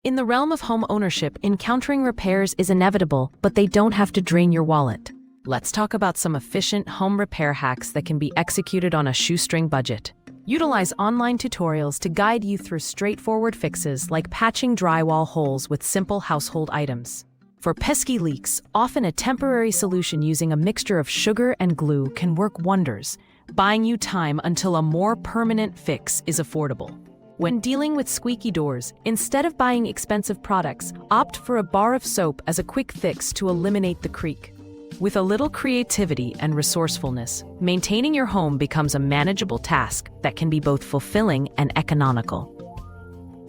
In the realm of home ownership, encountering repairs is inevitable, but they don't have to drain your wallet. Let's talk about some efficient home repair hacks that can be executed on a shoestring budget. Utilize online tutorials to guide you through straightforward fixes like patching drywall holes with simple household items. For pesky leaks, often a temporary solution using a mixture of sugar and glue can work wonders, buying you time until a more permanent fix is affordable. When dealing with squeaky doors, instead of buying expensive products, opt for a bar of soap as a quick fix to eliminate the creak. With a little creativity and resourcefulness, maintaining your home becomes a manageable task that can be both fulfilling and economical.